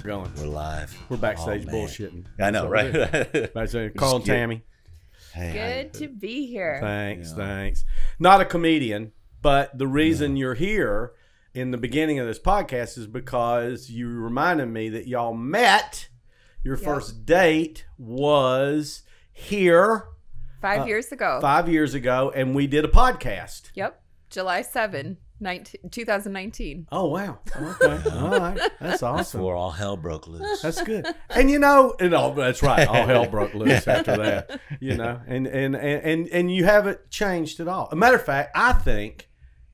Going. We're live. We're backstage Oh, bullshitting. I know, right? Backstage. Carl and Tami. Hey, Good to be here. Thanks, thanks. Not a comedian, but the reason you're here in the beginning of this podcast is because you reminded me that y'all met. Your first date was here 5 years ago. 5 years ago, and we did a podcast. Yep. July 7, 2019. Oh, wow. Okay. All right. That's awesome. before all hell broke loose. That's good. And that's right. All hell broke loose after that. And you haven't changed at all. As a matter of fact, I think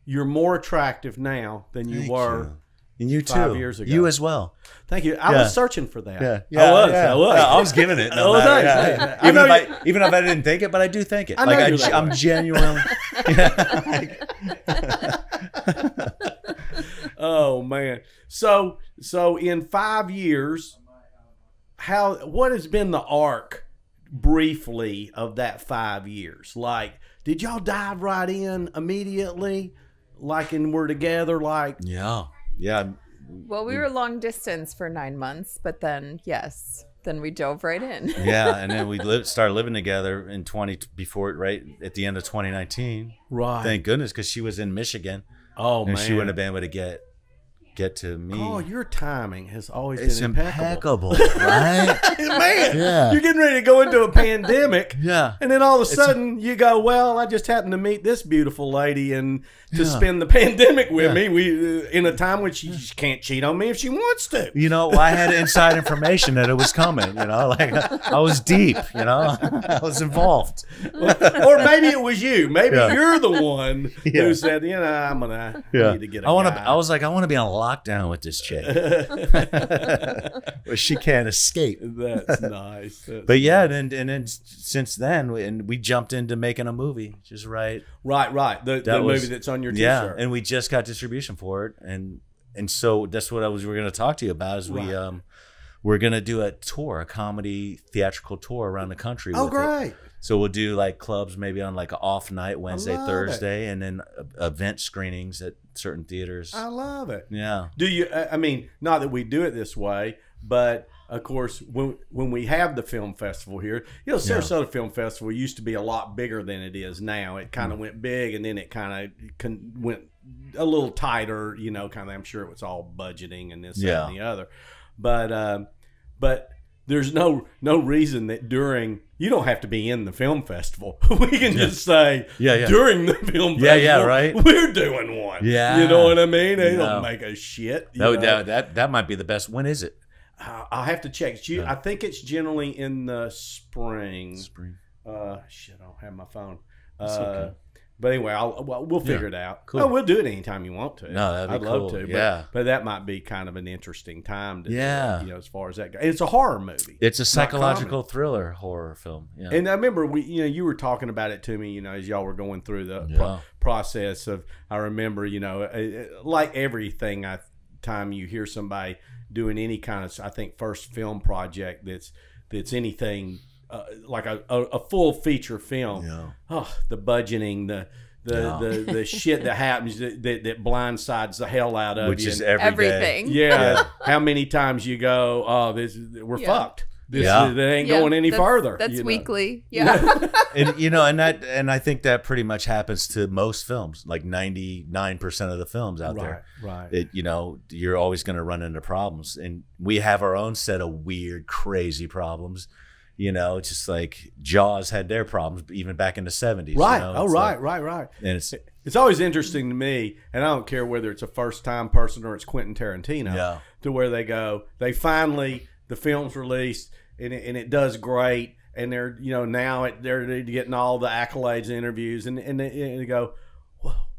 you're more attractive now than you were. And you too. 5 years ago. You as well. Thank you. I was searching for that. Yeah. I was. I was giving it. No matter, even if I didn't think it, but I do think it. I'm genuinely. Oh man. So in 5 years, what has been the arc briefly of that 5 years? Like, did y'all dive right in immediately? Like, and we're together like Yeah. Well, we were long distance for 9 months, but then, then we dove right in. Yeah, and then we started living together in right at the end of 2019. Right. Thank goodness, because she was in Michigan. Oh, and man. she wouldn't have been able to get to me. Oh, your timing has always It's been impeccable. right? Man, you're getting ready to go into a pandemic. Yeah. And then all of a sudden you go, well, I just happened to meet this beautiful lady and to spend the pandemic with me. We in a time when she can't cheat on me if she wants to. You know, I had inside information that it was coming, like I was deep, I was involved. Or maybe it was you. Maybe you're the one who said, I'm going to need to get a guy. I was like, I want to be on lockdown with this chick. Where she can't escape. That's nice. But yeah, and then since then, we jumped into making a movie, just right. Right. The movie that's on your t-shirt. Yeah, and we just got distribution for it, and so that's what we're going to talk to you about. Is we're going to do a tour, a comedy theatrical tour around the country. Oh, great! So we'll do like clubs maybe on like an off night, Wednesday, Thursday, and then event screenings at certain theaters. I love it. Yeah. Do you? I mean, not that we do it this way, but of course, when we have the film festival here, Sarasota Film Festival used to be a lot bigger than it is now. It kind of went big, and then it kind of went a little tighter. Kind of. I'm sure it was all budgeting and this that, and the other, but there's no reason that you don't have to be in the film festival. We can just say during the film festival, right. We're doing one. Yeah, you know what I mean. They don't make a shit. That might be the best. When is it? I'll have to check. I think it's generally in the spring. Shit, I don't have my phone. Okay. But anyway, we'll figure it out. Cool. Oh, we'll do it anytime you want to. No, that'd be cool. I'd love to. Yeah. But that might be kind of an interesting time to as far as that goes. It's a horror movie. It's a psychological thriller horror film. Yeah. And I remember you were talking about it to me, as y'all were going through the process of, I remember, like everything time you hear somebody doing any kind of, I think, first film project that's anything like a full feature film. Yeah. Oh, the budgeting, the shit that happens that blindsides the hell out of Which you. is everything. Yeah. How many times you go, we're fucked. That ain't going any further. That's weekly. Yeah. and I think that pretty much happens to most films, like 99% of the films out there. Right. You're always going to run into problems, and we have our own set of weird, crazy problems. It's just like Jaws had their problems even back in the 70s. Right. Right. And it's always interesting to me, and I don't care whether it's a first-time person or it's Quentin Tarantino, to where they finally, the film's released, and it does great, and they're, now they're getting all the accolades and interviews, and they go, well,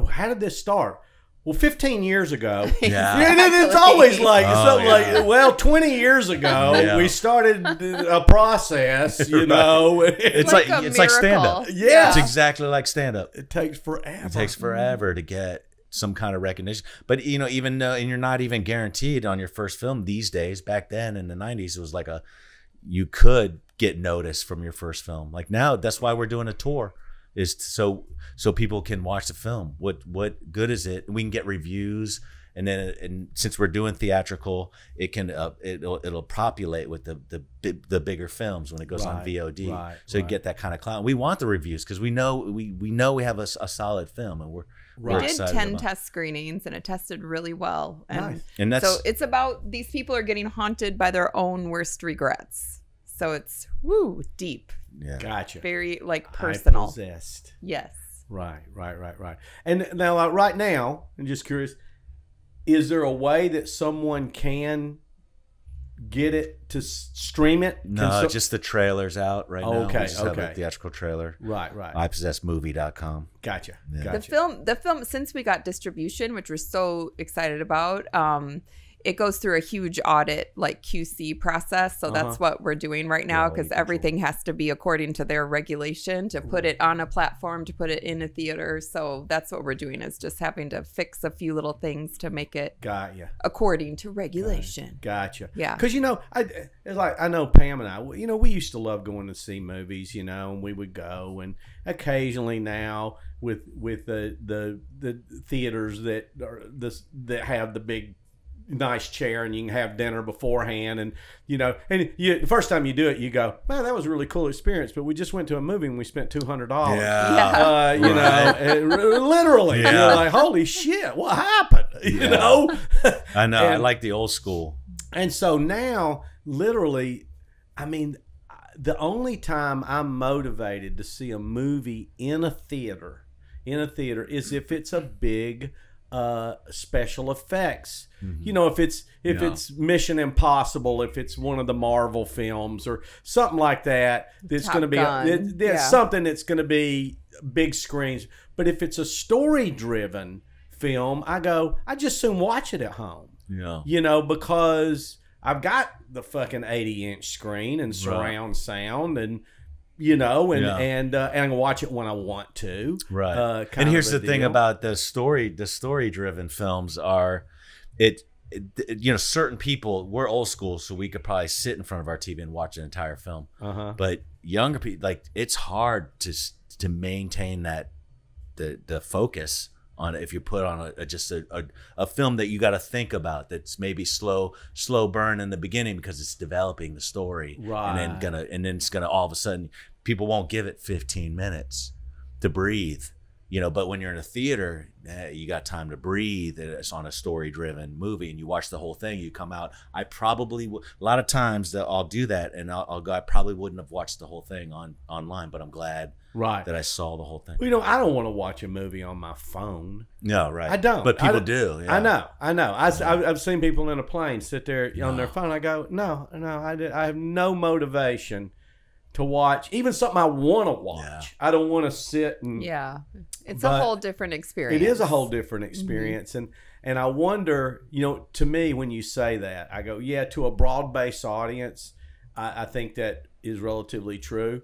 how did this start? Well, 15 years ago, it's always like, 20 years ago, we started a process, It's like stand-up. Yeah. It's exactly like stand-up. It takes forever. It takes forever to get some kind of recognition. But, even though, and you're not even guaranteed on your first film these days. Back then in the 90s, it was like you could get noticed from your first film. Like now, that's why we're doing a tour. Is so people can watch the film. What good is it? We can get reviews and then and since we're doing theatrical, it can it'll populate with the bigger films when it goes on VOD. So you get that kind of clout. We want the reviews because we know we have a solid film, and we're we did 10 test screenings, and it tested really well. And that's, so it's about these people are getting haunted by their own worst regrets. So it's deep. Yeah. Gotcha. Very like personal. iPossessed. Yes. Right. And now, right now, I'm just curious: is there a way that someone can get it to stream it? No, just the trailer's out right now. Okay, we just have a theatrical trailer. Right. iPossessedmovie.com. Gotcha. The film, since we got distribution, which we're so excited about, it goes through a huge audit, like QC process. So that's what we're doing right now, because everything has to be according to their regulation to put it on a platform, to put it in a theater. So that's what we're doing, is just having to fix a few little things to make it according to regulation. Gotcha. Yeah. Because, it's like, I know Pam and I, we used to love going to see movies, and we would go, and occasionally now with the theaters that that have the big nice chair and you can have dinner beforehand, and the first time you do it, you go, man, that was a really cool experience, but we just went to a movie and we spent $200. Literally, you're like, holy shit, what happened? I know. I like the old school. And so now, literally, I mean, the only time I'm motivated to see a movie in a theater is if it's a big special effects. If it's Mission Impossible, if it's one of the Marvel films or something like that, that's going to be something that's going to be big screens. But if it's a story driven film, I just soon watch it at home. Because I've got the fucking 80-inch screen and surround sound, and and I can watch it when I want to. Right. And here's the thing about the story-driven films are, certain people, we're old school, so we could probably sit in front of our TV and watch an entire film. But younger people, like, it's hard to maintain the focus on it if you put on a film that you got to think about, that's maybe slow burn in the beginning because it's developing the story, and then it's gonna all of a sudden people won't give it 15 minutes to breathe, but when you're in a theater, you got time to breathe. It's on a story-driven movie, and you watch the whole thing. You come out. I probably a lot of times that I'll do that, and I'll go, I probably wouldn't have watched the whole thing online, but I'm glad that I saw the whole thing. Well, I don't want to watch a movie on my phone. No, right. I don't. But people do. Yeah. I know. I've seen people in a plane sit there on their phone. I go, no, I have no motivation to watch even something I want to watch. I don't want to sit and it's a whole different experience. It is a whole different experience, and I wonder, to me, when you say that, I go, to a broad-based audience, I think that is relatively true,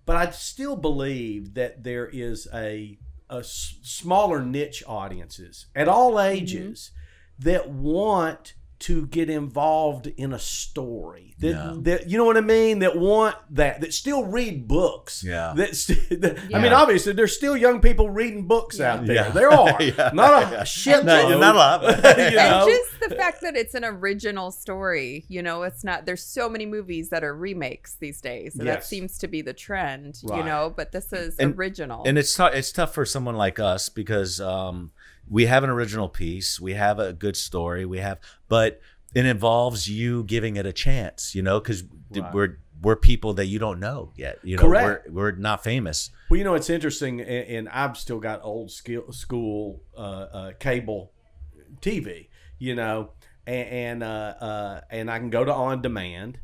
but I still believe that there is a smaller niche audiences at all ages that want to get involved in a story that you know what I mean, that want that still read books. I mean, obviously there's still young people reading books out there. There are not a shit load. Not a lot. And just the fact that it's an original story, it's not, there's so many movies that are remakes these days, and that seems to be the trend, but this is original. And it's tough for someone like us because we have an original piece, we have a good story, but it involves you giving it a chance, because we're people that you don't know yet. Correct. We're not famous. Well, it's interesting, and I've still got old school cable TV, and I can go to on demand,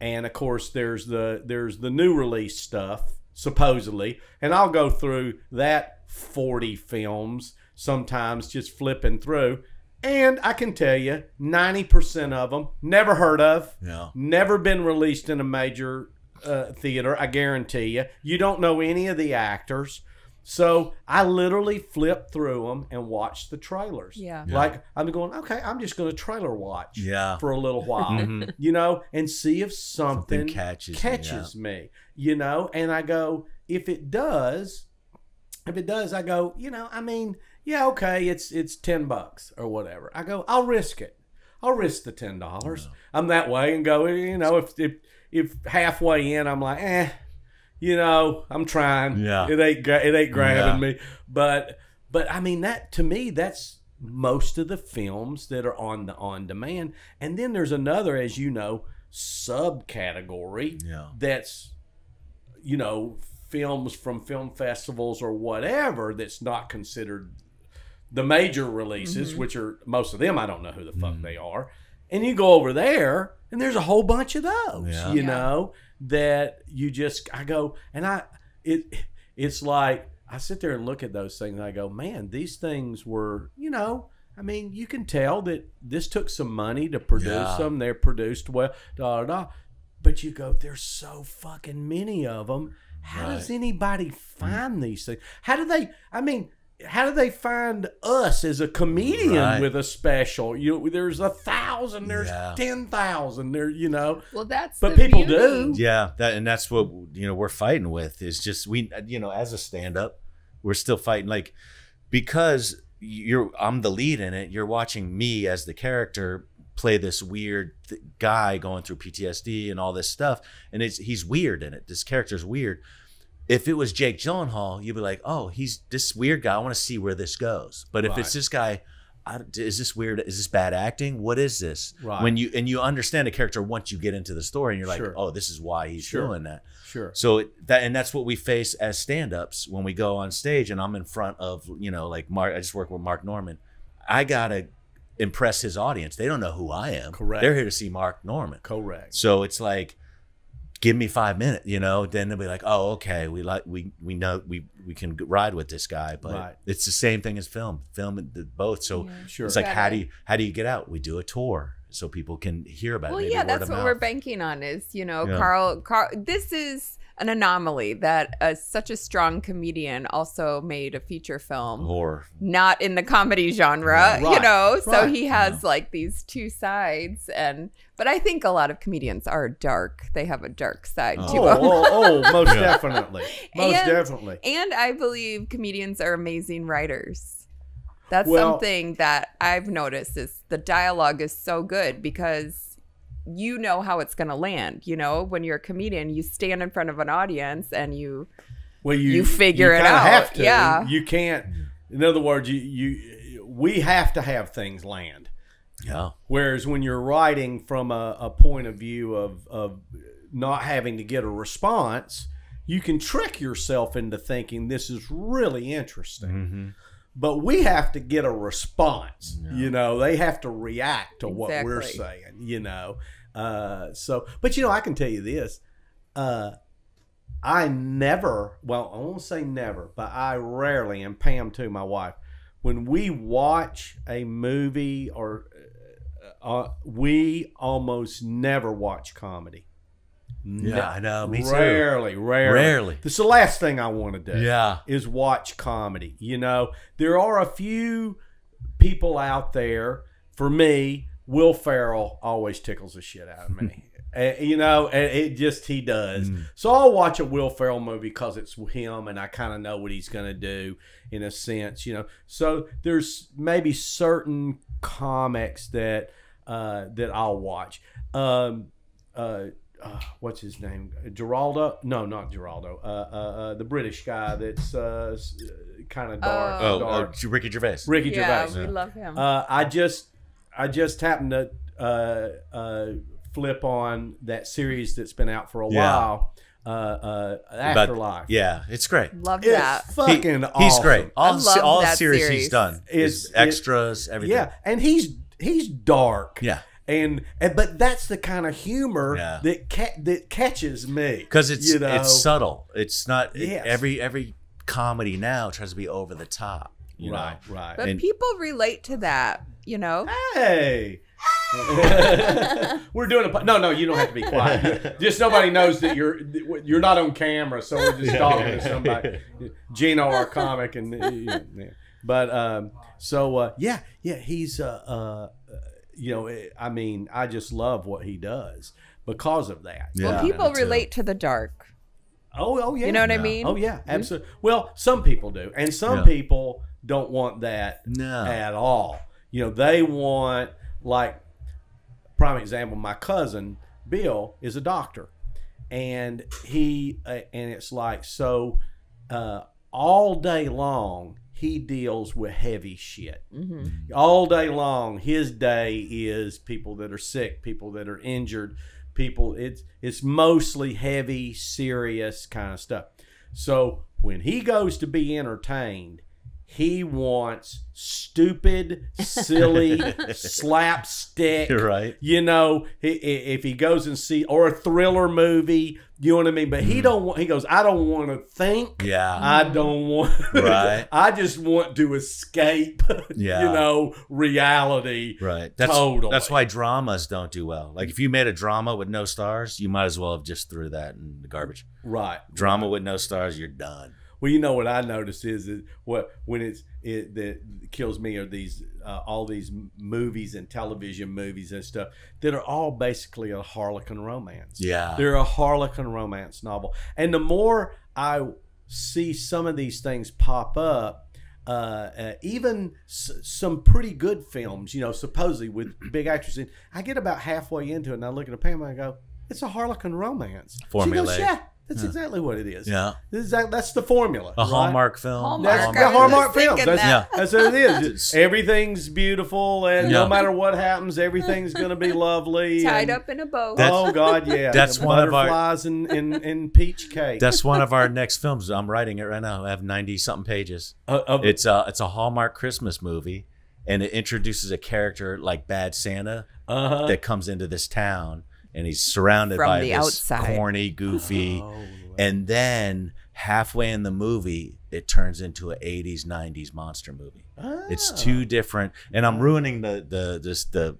and of course there's the new release stuff supposedly, and I'll go through that 40 films. Sometimes just flipping through, and I can tell you 90% of them never heard of, never been released in a major theater. I guarantee you. You don't know any of the actors, so I literally flip through them and watch the trailers. Like, I'm going, okay, I'm just going to trailer watch for a little while, and see if something catches me, and I go, if it does, I go, I mean, yeah, okay, it's $10 or whatever. I go, I'll risk it. I'll risk the $10. I'm that way and go, you know, if halfway in I'm like, you know, I'm trying. Yeah. It ain't grabbing me. But I mean, that to me, that's most of the films that are on the on demand. And then there's another, as you know, subcategory that's, you know, films from film festivals or whatever that's not considered the major releases, which are most of them, I don't know who the fuck they are. And you go over there and there's a whole bunch of those, you know, that you just, I go, and it's like, I sit there and look at those things and I go, man, these things were, you know, I mean, you can tell that this took some money to produce them. They're produced well, but you go, there's so fucking many of them. How does anybody find these things? How do they find us as a comedian with a special? There's 1,000, there's 10,000, there, you know. Well, that's but the people beauty. do. Yeah, that's what, you know, we're fighting with is just you know, as a stand-up, we're still fighting, like, because I'm the lead in it. You're watching me as the character play this weird guy going through PTSD and all this stuff, and he's weird in it. This character's weird. If it was Jake Gyllenhaal, you'd be like, oh, he's this weird guy. I want to see where this goes. But if it's this guy, is this weird? Is this bad acting? What is this? Right. When you understand a character once you get into the story, and you're like, oh, this is why he's doing that. Sure. So that's what we face as stand-ups when we go on stage, and I'm in front of, you know, like Mark. I just work with Mark Norman. I gotta impress his audience. They don't know who I am. Correct. They're here to see Mark Norman. Correct. So it's like, give me 5 minutes, you know, then they'll be like, oh, okay, we know we can ride with this guy. But it's the same thing as film both. So it's like, how do you get out? We do a tour so people can hear about it. Well, yeah, that's what we're banking on is, you know, Carl, this is an anomaly that such a strong comedian also made a feature film. Horror. Not in the comedy genre, you know, so he has like these two sides. But I think a lot of comedians are dark. They have a dark side to them. Most definitely. Definitely. And I believe comedians are amazing writers. That's something that I've noticed is the dialogue is so good because you know how it's going to land. You know, when you're a comedian, you stand in front of an audience and you figure it out. Have to. Yeah. You can't. In other words, we have to have things land. Yeah. Whereas when you're writing from a point of view of not having to get a response, you can trick yourself into thinking this is really interesting. Mm-hmm. But we have to get a response. Yeah. You know, they have to react to what we're saying, you know. But, you know, I can tell you this. I never, well, I won't say never, but I rarely, and Pam too, my wife, when we watch a movie or we almost never watch comedy. Yeah, I know. Me too. Rarely. This is the last thing I want to do. Yeah. Is watch comedy. You know, there are a few people out there. For me, Will Ferrell always tickles the shit out of me. You know, and he does. So I'll watch a Will Ferrell movie because it's him, and I kind of know what he's going to do in a sense. You know, so there's maybe certain comics that I'll watch. What's his name? Geraldo? No, not Geraldo. The British guy that's kind of dark. Ricky Gervais. Ricky Gervais. Yeah, we love him. I just happened to flip on that series that's been out for a while. Afterlife. It's great. Love that. It's fucking awesome. He's great. All that series he's done is extras, everything. Yeah, and he's dark. Yeah. But that's the kind of humor that catches me because it's subtle. It's not every comedy now tries to be over the top. Right. But people relate to that, you know. Hey, we're doing no. You don't have to be quiet. Just nobody knows that you're not on camera, so we're just talking to somebody. Gino, our comic, and he's you know, I mean, I just love what he does because of that. Well, people relate to the dark. Oh yeah. You know what I mean? Oh yeah, absolutely. Well, some people do, and some people don't want that at all. You know, they want, like, prime example, my cousin Bill is a doctor, and and it's like, so all day long he deals with heavy shit. All day long, his day is people that are sick, people that are injured, people. It's mostly heavy, serious kind of stuff. So when he goes to be entertained, he wants stupid, silly, slapstick. Right. You know, if he goes and or a thriller movie, you know what I mean? But he don't want. He goes, I don't want to think. Yeah. I don't want. Right. I just want to escape. Yeah. You know, reality. Right. Totally. That's why dramas don't do well. Like, if you made a drama with no stars, you might as well have just threw that in the garbage. Right. Drama with no stars, you're done. Well, you know what I notice is when that kills me are these all these movies and television movies and stuff that are all basically a Harlequin romance. Yeah, they're a Harlequin romance novel. And the more I see some of these things pop up, even some pretty good films, you know, supposedly with big actresses, I get about halfway into it and I look at Pam and I go, "It's a Harlequin romance." Formulaic. She goes, "Yeah. That's exactly what it is." Yeah, that's the formula. A Hallmark film. Hallmark. That's Hallmark films. That. That's what it is. Everything's beautiful, and no matter what happens, everything's going to be lovely. Tied up in a bow. Oh God, yeah. That's one of our butterflies and peach cake. That's one of our next films. I'm writing it right now. I have 90-something pages. It's a Hallmark Christmas movie, and it introduces a character like Bad Santa that comes into this town. And he's surrounded by this outside corny, goofy, and then halfway in the movie, it turns into an 80s, 90s monster movie. It's two different, and I'm ruining the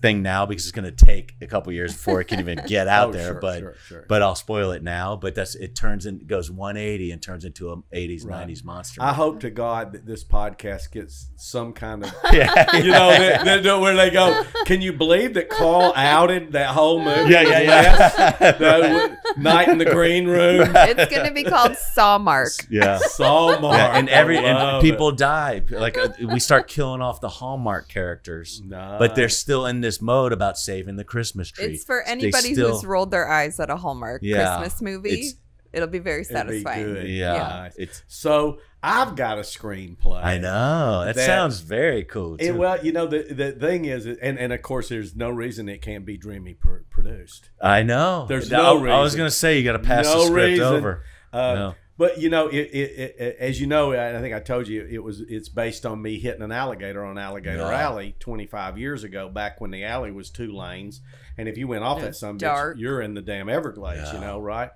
thing now because it's going to take a couple years before it can even get out there. But I'll spoil it now. But it goes 180 and turns into an 80s, 90s monster movie. I hope to God that this podcast gets some kind of, you know, where they go, "Can you believe that Carl outed that whole movie?" Yeah. Night in the Green Room. It's going to be called Sawmark. Yeah, Sawmark. Yeah, and people die. Like, we start killing off the Hallmark characters, but they're still in this mode about saving the Christmas tree. It's for anybody who's rolled their eyes at a Hallmark Christmas movie. It'll be very satisfying. Be good. Yeah. So I've got a screenplay. I know. That sounds very cool too. Well, you know, the thing is, and of course, there's no reason it can't be Rimi produced. I know. There's no reason. I was going to say, you got to pass the script over. No. But you know, as you know, I think I told you it's based on me hitting an alligator on Alligator Alley 25 years ago, back when the alley was 2 lanes, and if you went off that bitch, you're in the damn Everglades, you know, right?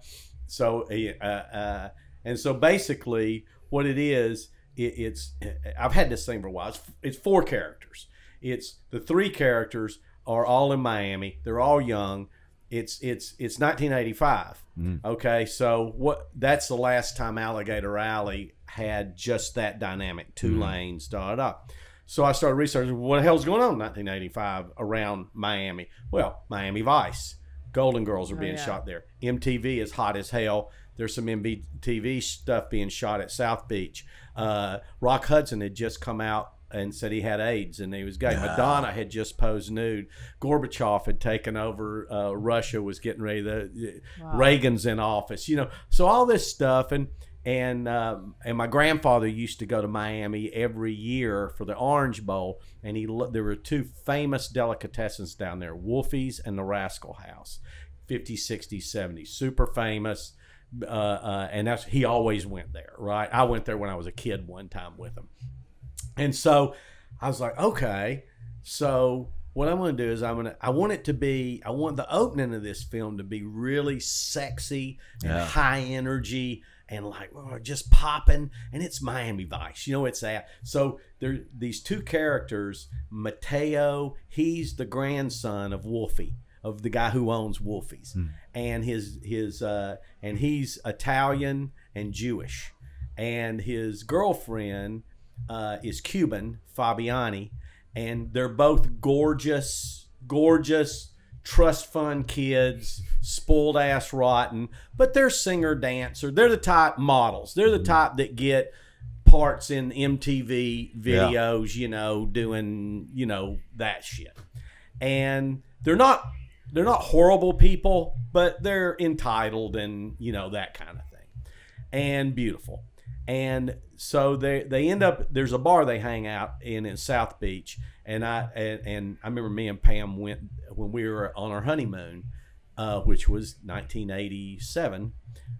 So and so basically, what it is, it's I've had this thing for a while. It's 4 characters. It's the 3 characters are all in Miami. They're all young. It's 1985. Okay, so that's the last time Alligator Alley had just that dynamic, 2 lanes, So I started researching what the hell's going on in 1985 around Miami. Well, Miami Vice, Golden Girls are being shot there. MTV is hot as hell. There's some MTV stuff being shot at South Beach. Rock Hudson had just come out and said he had AIDS and he was gay. Madonna had just posed nude. Gorbachev had taken over. Russia was getting ready. Reagan's in office. You know, so all this stuff and my grandfather used to go to Miami every year for the Orange Bowl, and there were 2 famous delicatessens down there, Wolfie's and the Rascal House, 50s, 60s, 70s, super famous. And he always went there, right? I went there when I was a kid one time with him. And so I was like, okay, so what I'm going to do is I want the opening of this film to be really sexy and high energy and like just popping, and it's Miami Vice, you know, it's that. So there, these 2 characters, Mateo, he's the grandson of Wolfie, of the guy who owns Wolfie's, and and he's Italian and Jewish, and his girlfriend is Cuban, Fabiani, and they're both gorgeous, trust fund kids, spoiled ass rotten, but they're singer dancer. They're the type models. They're the type that get parts in MTV videos, you know, doing, you know, that shit. And they're not horrible people, but they're entitled and, you know, that kind of thing. And beautiful. And so they end up, there's a bar they hang out in South Beach. And I remember me and Pam went when we were on our honeymoon, which was 1987.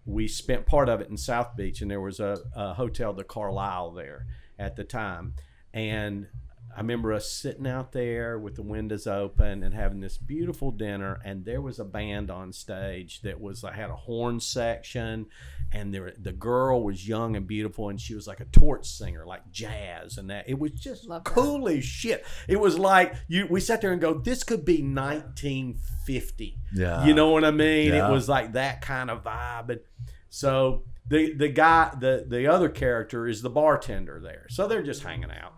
We spent part of it in South Beach, and there was a hotel, the Carlisle, there at the time. And I remember us sitting out there with the windows open and having this beautiful dinner, and there was a band on stage that was had a horn section, and the girl was young and beautiful, and she was like a torch singer, like jazz, and that it was just cool as shit. It was like we sat there and go, this could be 1950. Yeah, you know what I mean? Yeah. It was like that kind of vibe. And so the guy, the other character is the bartender there, so they're just hanging out.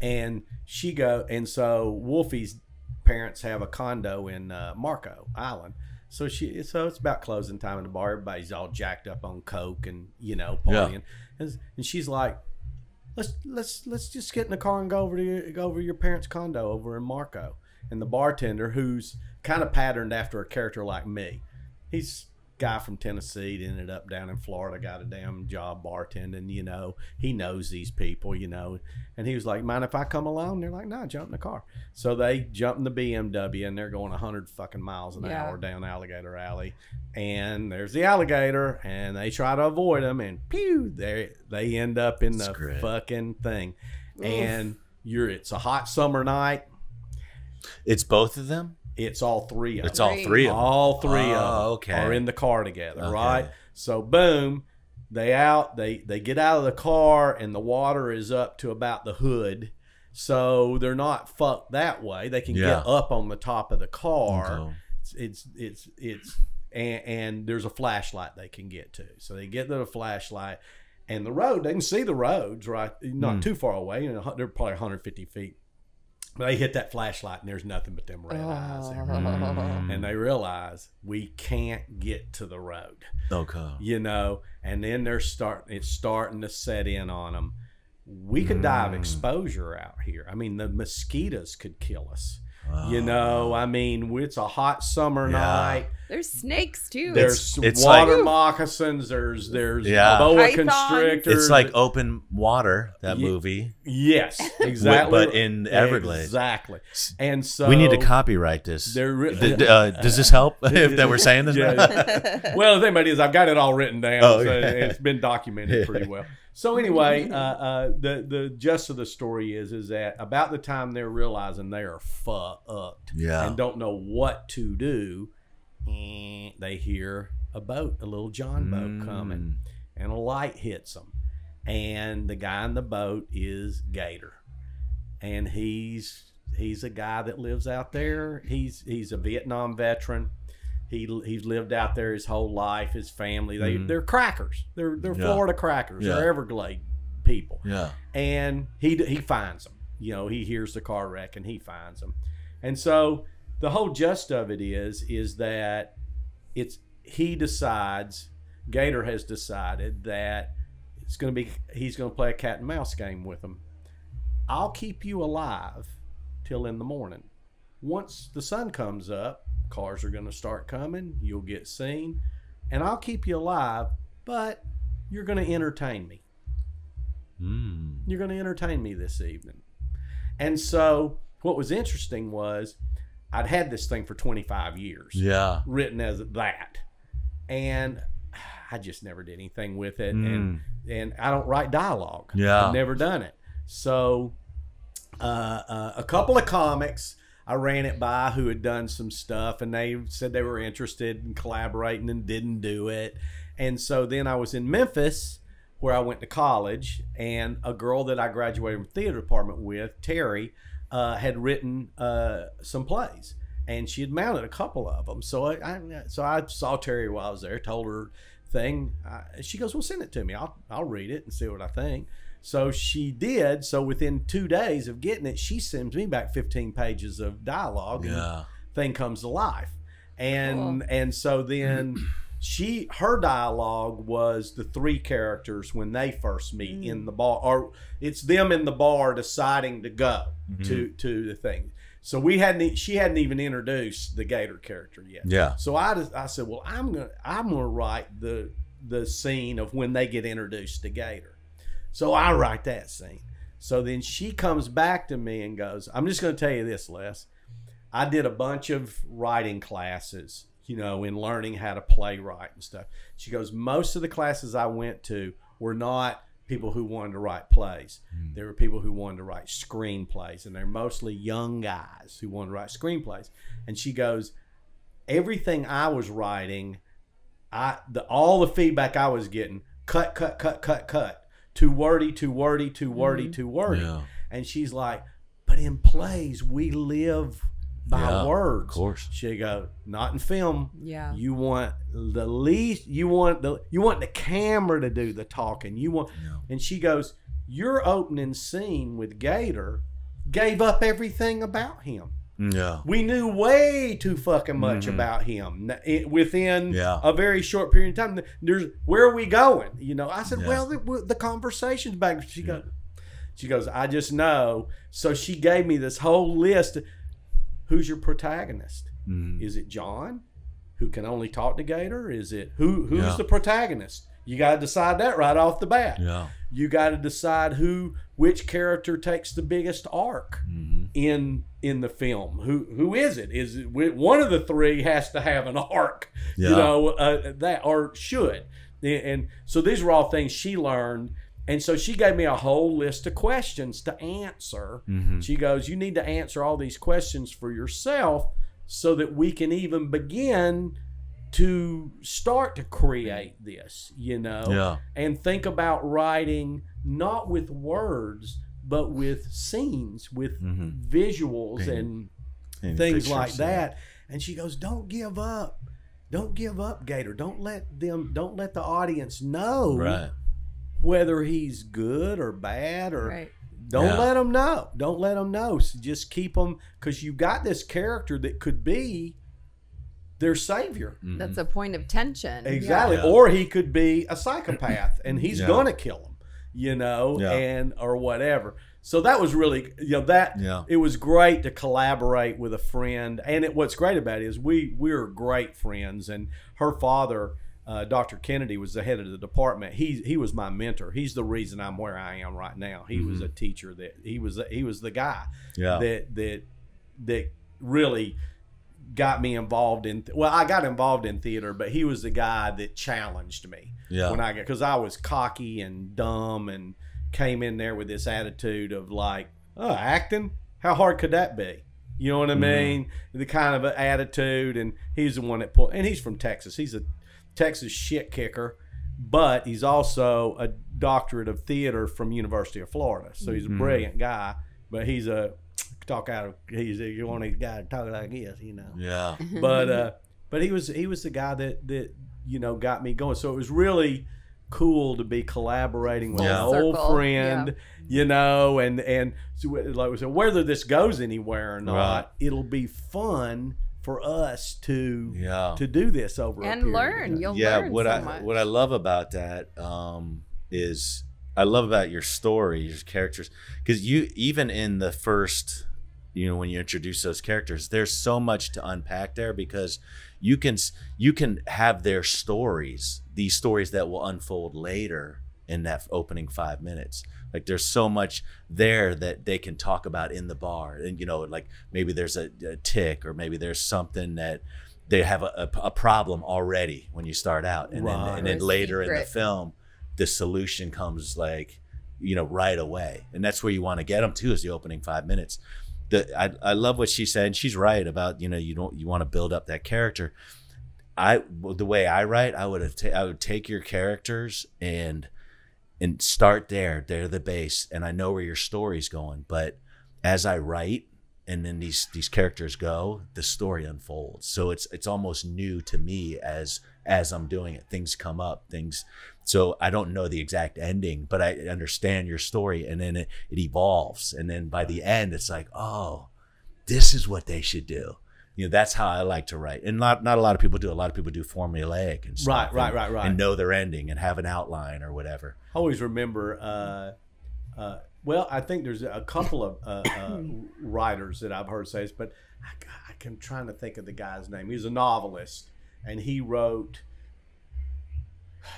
And so Wolfie's parents have a condo in Marco Island. So it's about closing time in the bar. Everybody's all jacked up on coke and, you know, partying. Yeah. And she's like, let's just get in the car and go over to your parents' condo over in Marco. And the bartender, who's kind of patterned after a character like me, he's guy from Tennessee, ended up down in Florida, got a damn job bartending, you know. He knows these people, you know. And he was like, mind if I come along? They're like, no, jump in the car. So they jump in the BMW, and they're going 100 fucking miles an hour down Alligator Alley. And there's the alligator, and they try to avoid him, and pew, they end up in the fucking thing. Oof. And it's a hot summer night. It's both of them? It's all three of them. It's all three of them. All three of them are in the car together, right? So boom, they get out of the car, and the water is up to about the hood. So they're not fucked that way. They can get up on the top of the car. Okay. And there's a flashlight they can get to. So they get to the flashlight, and the road, they can see the roads, right? Not too far away. You know, they're probably 150 feet. They hit that flashlight, and there's nothing but them red eyes there. And they realize we can't get to the road. Okay. You know, and then it's starting to set in on them. We could die of exposure out here. I mean, the mosquitoes could kill us. You know, I mean, it's a hot summer night. There's snakes too. There's water moccasins. There's boa constrictors. It's like Open Water, that movie. Yes, exactly. But in Everglades. Exactly. And so we need to copyright this. Does this help if that we're saying this? Well, the thing about it is I've got it all written down. So it's been documented pretty well. So anyway, the gist of the story is that about the time they're realizing they are fucked and don't know what to do, they hear a little John boat coming, and a light hits them. And the guy in the boat is Gator, and he's a guy that lives out there. He's a Vietnam veteran. He's lived out there his whole life. His family, they're crackers. They're Florida crackers. They're Everglade people. Yeah. And he finds them. You know, he hears the car wreck and he finds them. And so the whole gist of it is that Gator has decided that he's going to play a cat and mouse game with them. I'll keep you alive till in the morning. Once the sun comes up, cars are going to start coming. You'll get seen. And I'll keep you alive, but you're going to entertain me. You're going to entertain me this evening. And so what was interesting was I'd had this thing for 25 years. Yeah. Written as that. And I just never did anything with it. And I don't write dialogue. Yeah. I've never done it. So a couple of comics I ran it by who had done some stuff, and they said they were interested in collaborating and didn't do it. And so then I was in Memphis, where I went to college, and a girl that I graduated from theater department with, Terry, had written some plays, and she had mounted a couple of them. So I saw Terry while I was there, told her thing. She goes, well, send it to me. I'll read it and see what I think. So she did. So within 2 days of getting it, she sends me back 15 pages of dialogue and thing comes to life. And so then her dialogue was the three characters when they first meet in the bar, or it's them in the bar deciding to go to the thing. So she hadn't even introduced the Gator character yet. Yeah. So I said, well, I'm gonna write the scene of when they get introduced to Gator. So I write that scene. So then she comes back to me and goes, I'm just going to tell you this, Les. I did a bunch of writing classes, you know, in learning how to playwright and stuff. She goes, most of the classes I went to were not people who wanted to write plays. There were people who wanted to write screenplays, and they're mostly young guys who wanted to write screenplays. And she goes, everything I was writing, all the feedback I was getting, cut. Too wordy. Yeah. And she's like, but in plays, we live by words. Of course. She goes, not in film. Yeah. You want the camera to do the talking. And she goes, your opening scene with Gator gave up everything about him. Yeah. We knew way too fucking much about him within a very short period of time. Where are we going? You know, I said, well, the conversation's back. She goes, I just know. So she gave me this whole list. Who's your protagonist? Is it John, who can only talk to Gator? Is it who's the protagonist? You got to decide that right off the bat. Yeah. You got to decide which character takes the biggest arc in the film. Who is it? Is it one of the three has to have an arc? You know, that or should. And so these were all things she learned. And so she gave me a whole list of questions to answer. She goes, you need to answer all these questions for yourself so that we can even begin to start to create this, you know, and think about writing not with words, but with scenes, with visuals and things like that. And she goes, don't give up. Don't give up, Gator. Don't let the audience know whether he's good or bad or don't let them know. Don't let them know. So just keep them, because you've got this character that could be their savior. That's a point of tension. Exactly. Or he could be a psychopath and he's gonna kill him, you know, and or whatever. So that was really, you know, it was great to collaborate with a friend. And what's great about it is we're great friends. And her father, Dr. Kennedy, was the head of the department. He was my mentor. He's the reason I'm where I am right now. He was a teacher he was the guy that really got me involved in. Well, I got involved in theater, but he was the guy that challenged me when because I was cocky and dumb and came in there with this attitude of like, oh, acting, how hard could that be? You know what I mean? The kind of attitude. And he's the one that pulled. And he's from Texas. He's a Texas shit kicker, but he's also a doctorate of theater from University of Florida. So he's a brilliant guy, but he's one of these guys to talk like this, you know. Yeah. But he was the guy that you know got me going. So it was really cool to be collaborating with an old friend, you know, and so like we said, whether this goes anywhere or not, it'll be fun for us to do this over and learn. You'll learn so much. What I love about that is I love about your story, your characters, because you even in the first, you know, when you introduce those characters, there's so much to unpack there because you can have their stories, these stories that will unfold later in that opening 5 minutes. Like there's so much there that they can talk about in the bar, and you know, like maybe there's a tick, or maybe there's something that they have a problem already when you start out, and then later in the film, the solution comes like, you know, right away, and that's where you want to get them to, is the opening 5 minutes. I love what she said. She's right about, you know, you want to build up that character. The way I write, I would take your characters and start there. They're the base, and I know where your story's going. But as I write, and then these characters go, the story unfolds. So it's almost new to me as I'm doing it. Things come up, so I don't know the exact ending, but I understand your story, and then it evolves, and then by the end, it's like, oh, this is what they should do. You know, that's how I like to write. And not a lot of people do. A lot of people do formulaic and stuff. Right. And know their ending and have an outline or whatever. I always remember, well, I think there's a couple of writers that I've heard say this, but I'm trying to think of the guy's name. He was a novelist, and he wrote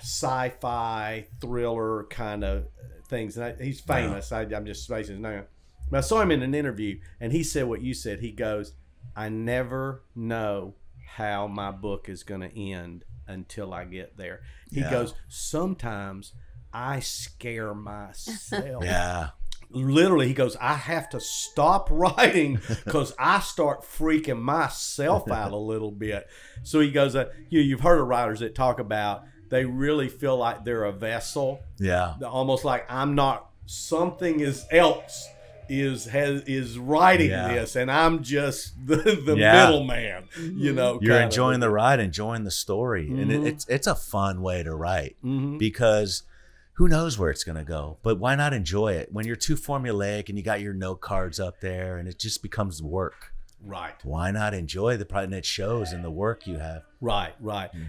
sci-fi thriller kind of things. And he's famous. I'm just spacing his name. But I saw him in an interview, and he said what you said. He goes, I never know how my book is going to end until I get there. He goes, sometimes I scare myself. Yeah. Literally, he goes, I have to stop writing because I start freaking myself out a little bit. So he goes, you've heard of writers that talk about they really feel like they're a vessel. Yeah. Almost like I'm not, something else is writing this, and I'm just the middleman. You know, you're enjoying the ride, enjoying the story, and it's a fun way to write because who knows where it's gonna go? But why not enjoy it? When you're too formulaic and you got your note cards up there, and it just becomes work. Right. Why not enjoy the part, and it shows in the work you have. Right.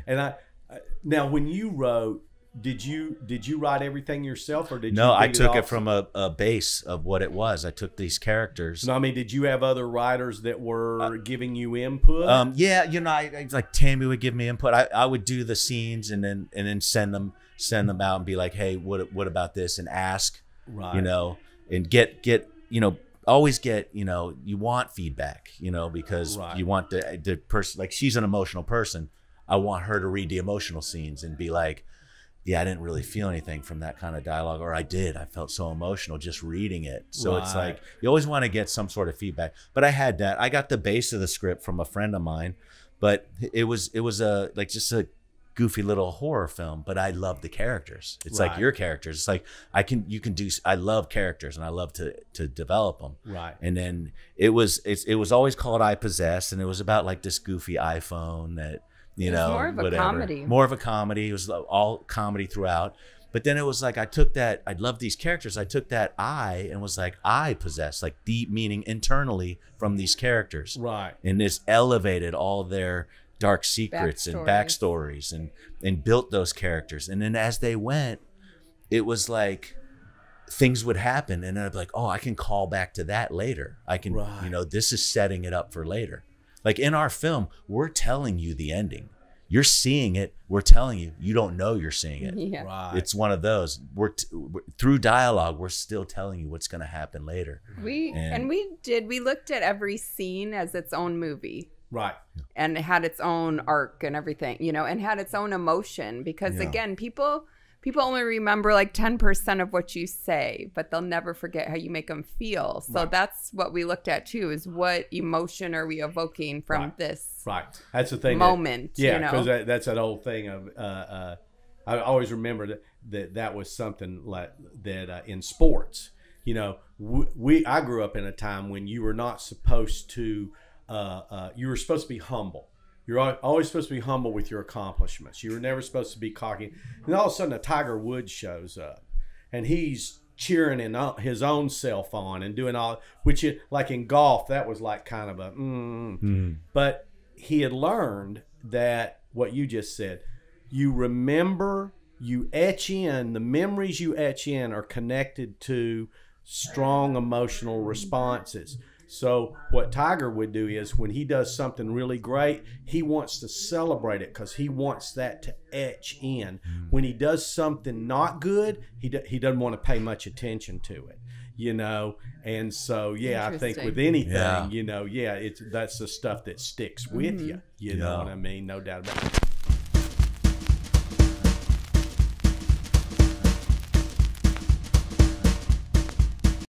And now when you wrote. Did you write everything yourself, or did you? No, I took it from a base of what it was. I took these characters. No, I mean, did you have other writers that were giving you input? Yeah, you know, I like Tami would give me input. I would do the scenes and then send them out and be like, hey, what about this, and ask, you know, and get you know, always get, you know, you want feedback, you know, because you want the person, like she's an emotional person. I want her to read the emotional scenes and be like, yeah, I didn't really feel anything from that kind of dialogue, or I did. I felt so emotional just reading it. So it's like you always want to get some sort of feedback. But I had that. I got the base of the script from a friend of mine, but it was a like just a goofy little horror film. But I love the characters. It's like your characters. It's like I love characters, and I love to develop them. Right. And then it was always called iPossessed, and it was about like this goofy iPhone that. You know, more of a comedy. More of a comedy. It was all comedy throughout. But then it was like I took that. I love these characters. I took that I and was like I possess, like deep meaning internally from these characters. Right. And this elevated all their dark secrets and backstories and built those characters. And then as they went, it was like things would happen, and I'd be like, oh, I can call back to that later. I can, you know, this is setting it up for later. Like in our film, we're telling you the ending. You're seeing it. We're telling you. You don't know you're seeing it. Yeah. Right. It's one of those. We're through dialogue, we're still telling you what's going to happen later. We looked at every scene as its own movie. Right. And it had its own arc and everything, you know, and had its own emotion because again, people only remember like 10% of what you say, but they'll never forget how you make them feel. So that's what we looked at too, is what emotion are we evoking from this That's the thing moment. Yeah, because that's that old thing of, I always remember that was something like that in sports. You know, I grew up in a time when you were not supposed to, you were supposed to be humble. You're always supposed to be humble with your accomplishments. You were never supposed to be cocky. And all of a sudden, a Tiger Woods shows up, and he's cheering his own self on and doing all, which like in golf, that was like kind of a. But he had learned that what you just said, you remember, you etch in, the memories you etch in are connected to strong emotional responses. So what Tiger would do is when he does something really great, he wants to celebrate it because he wants that to etch in. When he does something not good, he doesn't want to pay much attention to it, you know. And so, yeah, I think with anything, you know, that's the stuff that sticks with you. You know what I mean? No doubt about it.